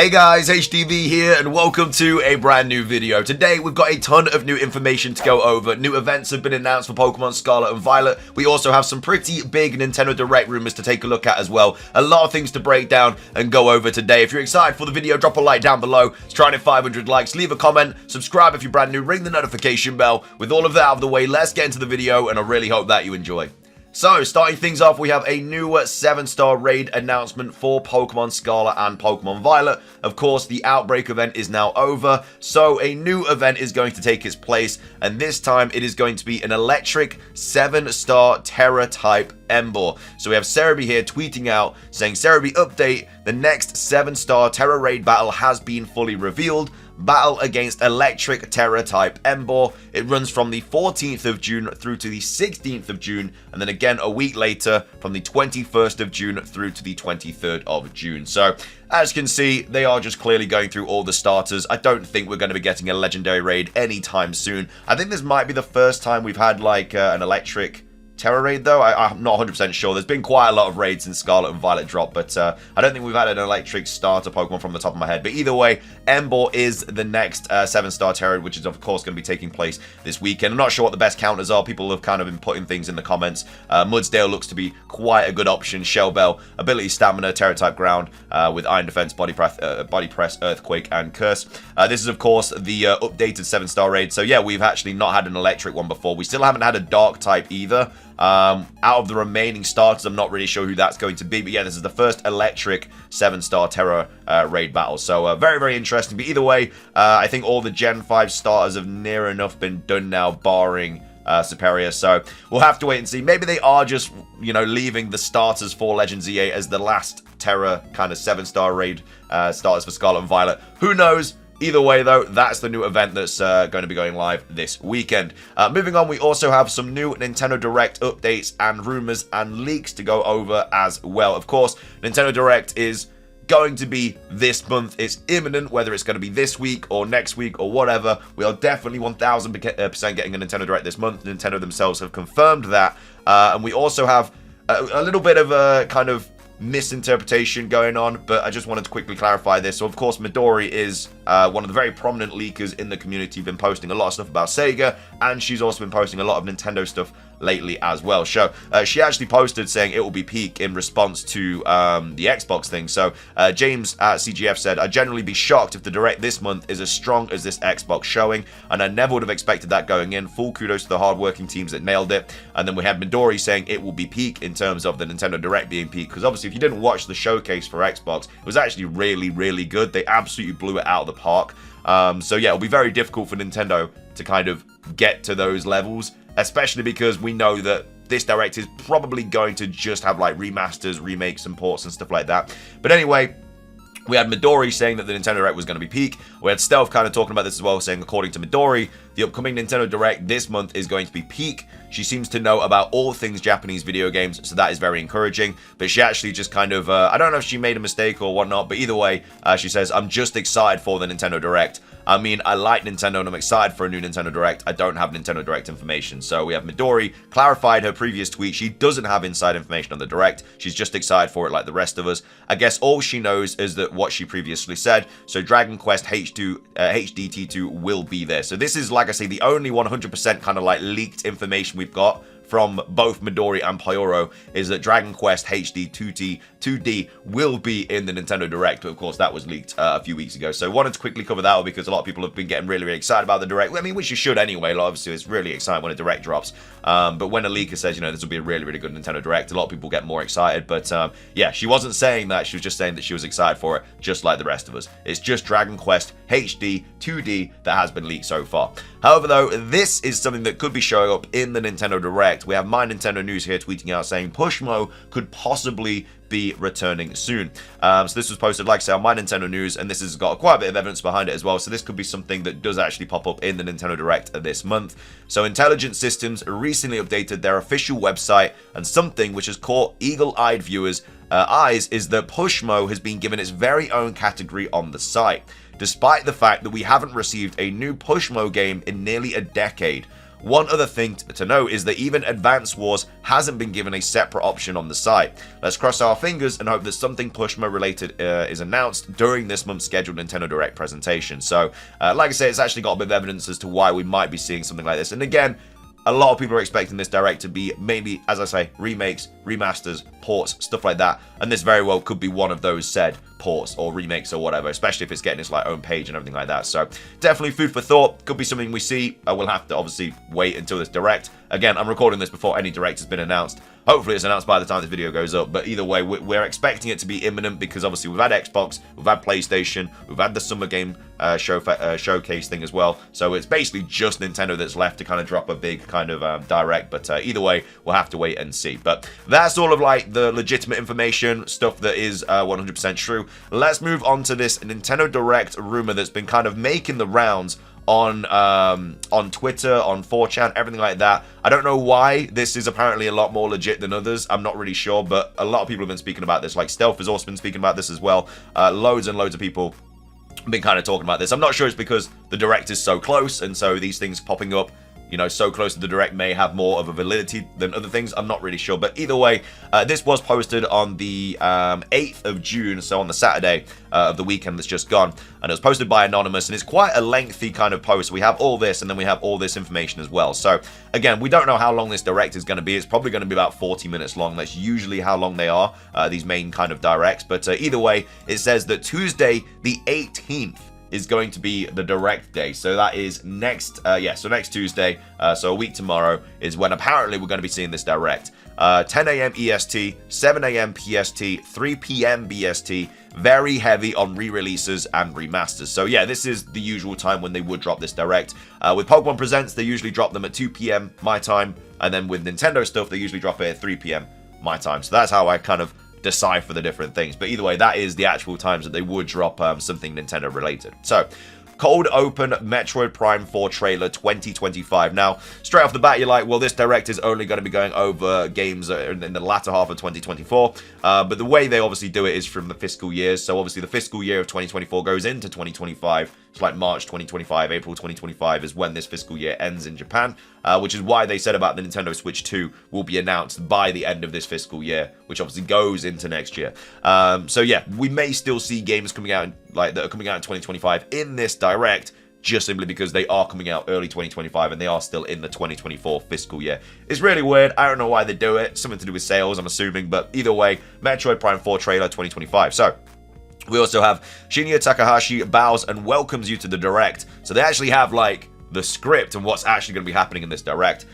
Hey guys, HDvee here and welcome to a brand new video. Today we've got a ton of new information to go over. New events have been announced for Pokemon Scarlet and Violet. We also have some pretty big Nintendo Direct rumors to take a look at as well. A lot of things to break down and go over today. If you're excited for the video, drop a like down below. It's trying to 500 likes. Leave a comment, subscribe if you're brand new, ring the notification bell. With all of that out of the way, let's get into the video and I really hope that you enjoy. So, starting things off, we have a new 7-star raid announcement for Pokemon Scarlet and Pokemon Violet. Of course, the Outbreak event is now over, so a new event is going to take its place, and this time it is going to be an electric 7-star Terra type Emboar. So we have Cerebi here tweeting out, saying, Cerebi update, the next 7-star Terra raid battle has been fully revealed. Battle against Electric Terra type Emboar. It runs from the 14th of June through to the 16th of June, and then again a week later from the 21st of June through to the 23rd of June. So, as you can see, they are just clearly going through all the starters. I don't think we're going to be getting a legendary raid anytime soon. I think this might be the first time we've had like an Electric Terra raid though. I'm not 100% sure. There's been quite a lot of raids in Scarlet and Violet drop, but I don't think we've had an electric starter Pokemon from the top of my head. But either way, Emboar is the next 7-star Terra, which is of course going to be taking place this weekend. I'm not sure what the best counters are. People have kind of been putting things in the comments. Mudsdale looks to be quite a good option. Shell Bell, Ability Stamina, Terra type Ground with Iron Defense, Body Press, Earthquake, and Curse. This is of course the updated 7-star raid. So yeah, we've actually not had an electric one before. We still haven't had a Dark type either. Out of the remaining starters, I'm not really sure who that's going to be, but yeah, this is the first electric 7-star Terra raid battle, so very, very interesting. But either way, I think all the Gen 5 starters have near enough been done now, barring Superior, so we'll have to wait and see. Maybe they are just, you know, leaving the starters for Legends EA as the last Terra kind of 7-star raid starters for Scarlet and Violet. Who knows? Either way, though, that's the new event that's going to be going live this weekend. Moving on, we also have some new Nintendo Direct updates and rumors and leaks to go over as well. Of course, Nintendo Direct is going to be this month. It's imminent, whether it's going to be this week or next week or whatever. We are definitely 1000% getting a Nintendo Direct this month. Nintendo themselves have confirmed that. And we also have a little bit of a kind of misinterpretation going on, but I just wanted to quickly clarify this. So of course Midori is one of the very prominent leakers in the community, been posting a lot of stuff about Sega, and she's also been posting a lot of Nintendo stuff lately as well. So she actually posted saying it will be peak in response to the Xbox thing. So James at CGF said, I'd generally be shocked if the Direct this month is as strong as this Xbox showing, and I never would have expected that going in. Full kudos to the hardworking teams that nailed it. And then we had Midori saying it will be peak in terms of the Nintendo Direct being peak, because obviously if you didn't watch the showcase for Xbox, it was actually really, really good. They absolutely blew it out of the park. So yeah, it'll be very difficult for Nintendo to kind of get to those levels, especially because we know that this Direct is probably going to just have like remasters, remakes, and ports and stuff like that. But anyway, we had Midori saying that the Nintendo Direct was going to be peak. We had Stealth kind of talking about this as well, saying according to Midori, the upcoming Nintendo Direct this month is going to be peak. She seems to know about all things Japanese video games, so that is very encouraging. But she actually just kind of, I don't know if she made a mistake or whatnot, but either way, she says, I'm just excited for the Nintendo Direct. I mean, I like Nintendo and I'm excited for a new Nintendo Direct. I don't have Nintendo Direct information. So we have Midori clarified her previous tweet. She doesn't have inside information on the Direct. She's just excited for it like the rest of us. I guess all she knows is that what she previously said. So Dragon Quest HDT2 will be there. So this is, like I say, the only 100% kind of like leaked information we've got from both Midori and Pyoro is that Dragon Quest HD 2D will be in the Nintendo Direct, but of course that was leaked a few weeks ago. So I wanted to quickly cover that because a lot of people have been getting really, really excited about the Direct. I mean, which you should anyway. Like, obviously, it's really exciting when a Direct drops. But when a leaker says, you know, this will be a really, really good Nintendo Direct, a lot of people get more excited. But yeah, she wasn't saying that. She was just saying that she was excited for it, just like the rest of us. It's just Dragon Quest HD 2D that has been leaked so far. However, though, this is something that could be showing up in the Nintendo Direct. We have My Nintendo News here tweeting out saying Pushmo could possibly be returning soon. So this was posted, like I said, on My Nintendo News, and this has got quite a bit of evidence behind it as well. So this could be something that does actually pop up in the Nintendo Direct this month. So Intelligent Systems recently updated their official website, and something which has caught eagle-eyed viewers' eyes is that Pushmo has been given its very own category on the site, despite the fact that we haven't received a new Pushmo game in nearly a decade. One other thing to note is that even Advance Wars hasn't been given a separate option on the site. Let's cross our fingers and hope that something Pushmo related is announced during this month's scheduled Nintendo Direct presentation. So, like I say, it's actually got a bit of evidence as to why we might be seeing something like this. And again, a lot of people are expecting this Direct to be maybe, as I say, remakes, remasters, ports, stuff like that. And this very well could be one of those said ports or remakes or whatever, especially if it's getting its like own page and everything like that. So definitely food for thought. Could be something we see. We'll have to obviously wait until this Direct. Again, I'm recording this before any Direct has been announced. Hopefully it's announced by the time this video goes up, but either way, we're expecting it to be imminent because obviously we've had Xbox, we've had PlayStation, we've had the Summer Game Showcase thing as well, so it's basically just Nintendo that's left to kind of drop a big kind of Direct, but either way, we'll have to wait and see. But that's all of like the legitimate information, stuff that is 100% true. Let's move on to this Nintendo Direct rumor that's been kind of making the rounds on Twitter, on 4chan, everything like that. I don't know why this is apparently a lot more legit than others. I'm not really sure, but a lot of people have been speaking about this. Like Stealth has also been speaking about this as well. Loads and loads of people have been kind of talking about this. I'm not sure it's because the Direct is so close, and so these things popping up, you know, so close to the Direct may have more of a validity than other things. I'm not really sure. But either way, this was posted on the 8th of June, so on the Saturday of the weekend that's just gone. And it was posted by Anonymous, and it's quite a lengthy kind of post. We have all this, and then we have all this information as well. So, again, we don't know how long this Direct is going to be. It's probably going to be about 40 minutes long. That's usually how long they are, these main kind of Directs. But either way, it says that Tuesday, the 18th, is going to be the Direct day. So that is next, so next Tuesday, so a week tomorrow, is when apparently we're going to be seeing this Direct. 10 a.m. EST, 7 a.m. PST, 3 p.m. BST, very heavy on re-releases and remasters. So yeah, this is the usual time when they would drop this Direct. With Pokemon Presents, they usually drop them at 2 p.m. my time, and then with Nintendo stuff, they usually drop it at 3 p.m. my time. So that's how I kind of decipher the different things, but either way, that is the actual times that they would drop something Nintendo related. So cold open Metroid Prime 4 trailer 2025. Now, straight off the bat, you're like, well, this Direct is only going to be going over games in the latter half of 2024, but the way they obviously do it is from the fiscal years. So obviously the fiscal year of 2024 goes into 2025. It's like March 2025, April 2025 is when this fiscal year ends in Japan, which is why they said about the Nintendo Switch 2 will be announced by the end of this fiscal year, which obviously goes into next year. So yeah, we may still see games coming out that are coming out in 2025 in this Direct, just simply because they are coming out early 2025 and they are still in the 2024 fiscal year. It's really weird. I don't know why they do it. Something to do with sales, I'm assuming, but either way, Metroid Prime 4 trailer 2025. So we also have Shinya Takahashi bows and welcomes you to the Direct. So they actually have like the script and what's actually going to be happening in this Direct.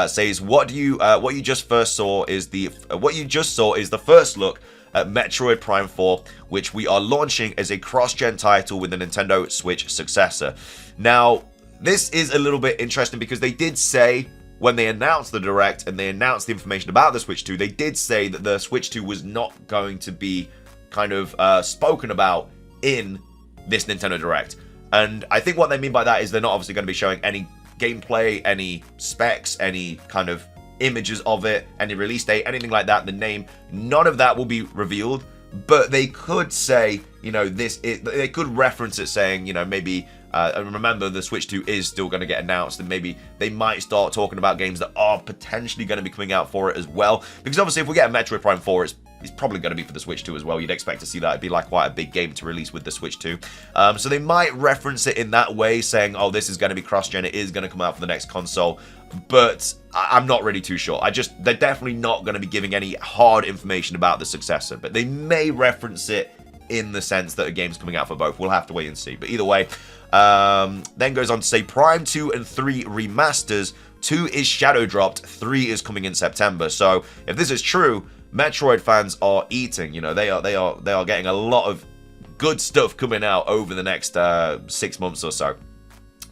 Says what you just saw is the first look at Metroid Prime 4, which we are launching as a cross-gen title with the Nintendo Switch successor. Now, this is a little bit interesting because they did say when they announced the Direct and they announced the information about the Switch 2, they did say that the Switch 2 was not going to be kind of spoken about in this Nintendo Direct. And I think what they mean by that is they're not obviously going to be showing any gameplay, any specs, any kind of images of it, any release date, anything like that, the name, none of that will be revealed, but they could say, you know, they could reference it saying, you know, maybe, and remember the Switch 2 is still going to get announced, and maybe they might start talking about games that are potentially going to be coming out for it as well, because obviously if we get a Metroid Prime 4, it's probably going to be for the Switch 2 as well. You'd expect to see that. It'd be like quite a big game to release with the Switch 2. So they might reference it in that way, saying, oh, this is going to be cross-gen, it is going to come out for the next console, but I'm not really too sure. They're definitely not going to be giving any hard information about the successor, but they may reference it in the sense that a game's coming out for both. We'll have to wait and see. But either way, then goes on to say Prime 2 and 3 remasters. 2 is shadow dropped, 3 is coming in September. So if this is true, Metroid fans are eating. You know, they are getting a lot of good stuff coming out over the next 6 months or so.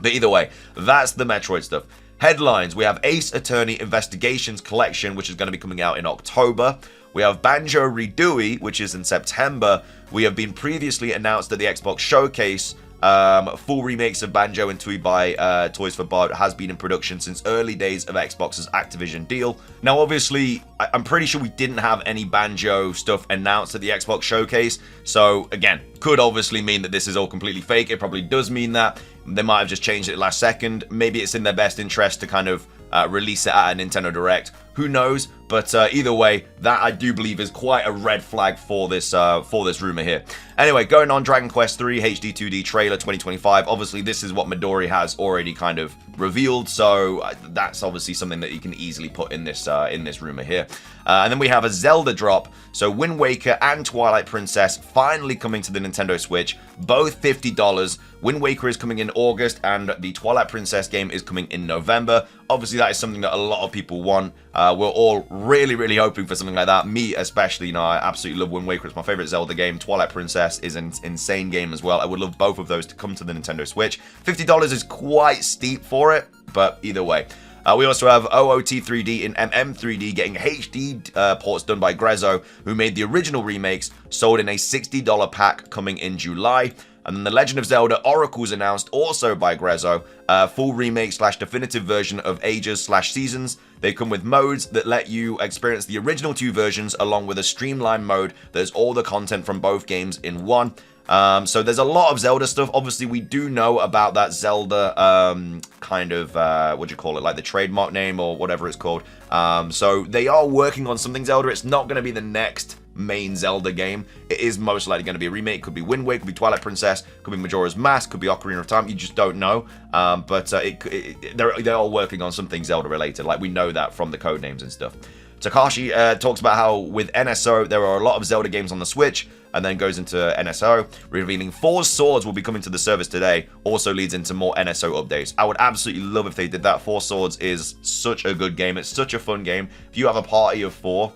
But either way, that's the Metroid stuff. Headlines: we have Ace Attorney Investigations Collection, which is going to be coming out in October. We have Banjo-Kazooie, which is in September. We have been previously announced at the Xbox Showcase Full remakes of Banjo and Tooie by Toys for Bob has been in production since early days of Xbox's Activision deal. Now, obviously, I'm pretty sure we didn't have any Banjo stuff announced at the Xbox showcase. So, again, could obviously mean that this is all completely fake. It probably does mean that. They might have just changed it last second. Maybe it's in their best interest to kind of release it at a Nintendo Direct. Who knows? But either way, that I do believe is quite a red flag for this rumor here. Anyway, going on, Dragon Quest III HD 2D trailer 2025. Obviously, this is what Midori has already kind of revealed, so that's obviously something that you can easily put in this rumor here. And then we have a Zelda drop. So Wind Waker and Twilight Princess finally coming to the Nintendo Switch, both $50. Wind Waker is coming in August, and the Twilight Princess game is coming in November. Obviously, that is something that a lot of people want. We're all really hoping for something like that. Me especially, you know, I absolutely love Wind Waker. It's my favorite Zelda game. Twilight Princess is an insane game as well. I would love both of those to come to the Nintendo Switch. $50 is quite steep for it, but either way. We also have OOT3D and MM3D getting HD ports done by Grezzo, who made the original remakes, sold in a $60 pack coming in July. And then The Legend of Zelda Oracles announced, also by Grezzo, full remake / definitive version of Ages / Seasons. They come with modes that let you experience the original 2 versions, along with a streamlined mode that has all the content from both games in one. So there's a lot of Zelda stuff. Obviously, we do know about that Zelda kind of, what do you call it, like the trademark name or whatever it's called. So they are working on something Zelda. It's not going to be the next main Zelda game. It is most likely going to be a remake. Could be Wind Waker, could be Twilight Princess, could be Majora's Mask, could be Ocarina of Time. You just don't know. But they're all working on something Zelda related. Like, we know that from the code names and stuff. Takashi talks about how with NSO there are a lot of Zelda games on the Switch, and then goes into NSO, revealing 4 Swords will be coming to the service today. Also leads into more NSO updates. I would absolutely love if they did that. 4 Swords is such a good game. It's such a fun game. If you have a party of 4,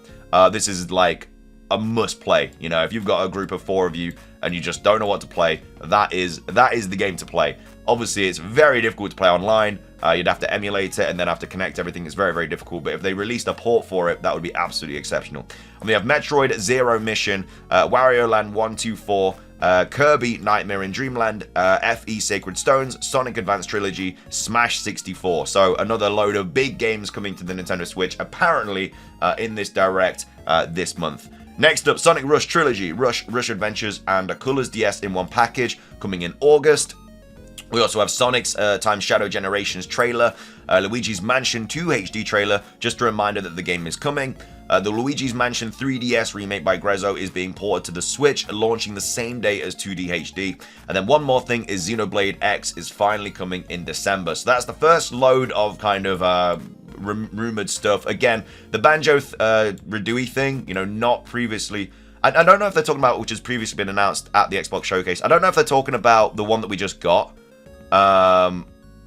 this is like a must play. You know, if you've got a group of 4 of you and you just don't know what to play, that is the game to play. Obviously, it's very difficult to play online. You'd have to emulate it and then have to connect everything. It's very difficult. But if they released a port for it, that would be absolutely exceptional. And we have Metroid Zero Mission, Wario Land 124, Kirby Nightmare in Dreamland, FE Sacred Stones, Sonic Advance Trilogy, Smash 64. So another load of big games coming to the Nintendo Switch, apparently in this Direct this month. Next up, Sonic Rush Trilogy, Rush Adventures, and Colors DS in one package, coming in August. We also have Sonic's Time Shadow Generations trailer, Luigi's Mansion 2 HD trailer, just a reminder that the game is coming. The Luigi's Mansion 3DS remake by Grezzo is being ported to the Switch, launching the same day as 2D HD. And then one more thing is Xenoblade X is finally coming in December. So that's the first load of kind of rumored stuff. Again, the Banjo Redui thing, you know, not previously. I don't know if they're talking about which has previously been announced at the Xbox Showcase. I don't know if they're talking about the one that we just got,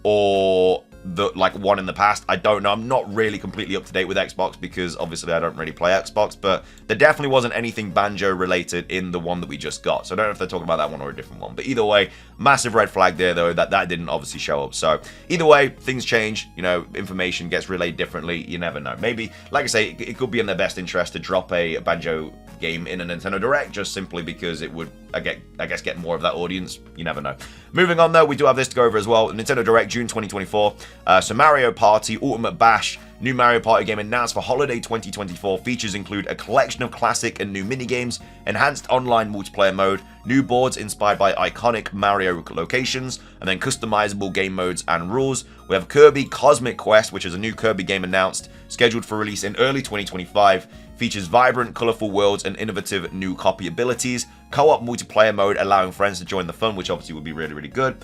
or the one in the past. I don't know. I'm not really completely up to date with Xbox because obviously I don't really play Xbox, but there definitely wasn't anything Banjo related in the one that we just got. So I don't know if they're talking about that one or a different one. But either way, massive red flag there though that didn't obviously show up. So either way, things change. You know, information gets relayed differently. You never know. Maybe, like I say, it could be in their best interest to drop a Banjo game in a Nintendo Direct just simply because it would, I guess, get more of that audience. You never know. Moving on though, we do have this to go over as well. Nintendo Direct June 2024. So Mario Party Ultimate Bash, new Mario Party game announced for holiday 2024. Features include a collection of classic and new minigames, enhanced online multiplayer mode, new boards inspired by iconic Mario locations, and then customizable game modes and rules. We have Kirby Cosmic Quest, which is a new Kirby game announced, scheduled for release in early 2025. Features vibrant, colorful worlds and innovative new copy abilities. Co-op multiplayer mode allowing friends to join the fun, which obviously would be really good.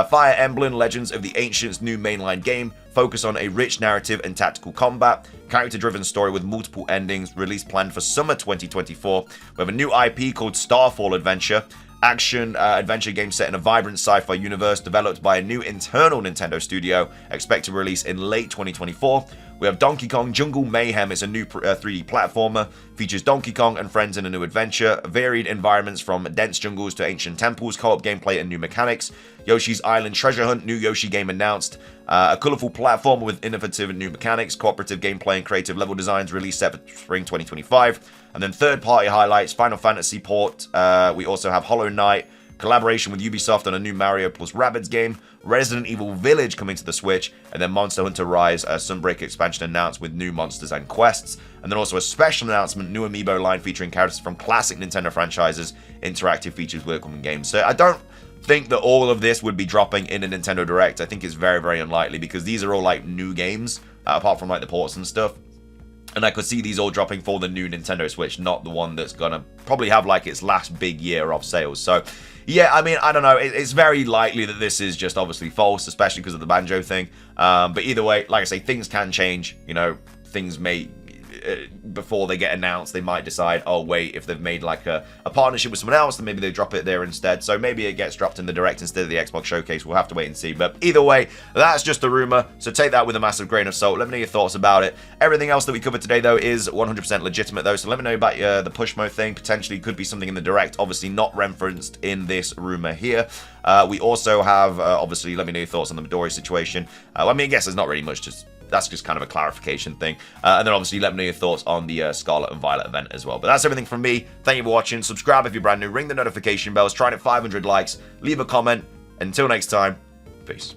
Fire Emblem Legends of the Ancients new mainline game, focus on a rich narrative and tactical combat, character-driven story with multiple endings, release planned for summer 2024. We have a new IP called Starfall Adventure, action adventure game set in a vibrant sci-fi universe developed by a new internal Nintendo studio, expected to release in late 2024. We have Donkey Kong Jungle Mayhem. It's a new 3D platformer. Features Donkey Kong and friends in a new adventure. Varied environments from dense jungles to ancient temples. Co-op gameplay and new mechanics. Yoshi's Island Treasure Hunt. New Yoshi game announced. A colorful platformer with innovative and new mechanics. Cooperative gameplay and creative level designs. Release set for spring 2025. And then third-party highlights. Final Fantasy port. We also have Hollow Knight. collaboration with Ubisoft on a new Mario plus Rabbids game, Resident Evil Village coming to the Switch, and then Monster Hunter Rise Sunbreak expansion announced with new monsters and quests, and then also a special announcement, new amiibo line featuring characters from classic Nintendo franchises, interactive features with upcoming games. So I don't think that all of this would be dropping in a Nintendo Direct. I think it's very, very unlikely because these are all like new games, apart from like the ports and stuff. And I could see these all dropping for the new Nintendo Switch, not the one that's gonna probably have like its last big year of sales. So yeah, I mean, I don't know. It's very likely that this is just obviously false, especially because of the banjo thing. But either way, like I say, things can change. You know, things may, before they get announced, they might decide, oh wait, if they've made like a partnership with someone else, then maybe they drop it there instead. So maybe it gets dropped in the Direct instead of the Xbox Showcase. We'll have to wait and see. But either way, that's just a rumor, so take that with a massive grain of salt. Let me know your thoughts about it. Everything else that we covered today though is 100% legitimate though, so let me know about the Pushmo thing. Potentially could be something in the Direct, obviously not referenced in this rumor here. We also have obviously, let me know your thoughts on the Midori situation. I mean, I guess there's not really much, that's just kind of a clarification thing. And then obviously let me know your thoughts on the Scarlet and Violet event as well. But that's everything from me. Thank you for watching. Subscribe if you're brand new. Ring the notification bells. Try to hit 500 likes. Leave a comment. Until next time, peace.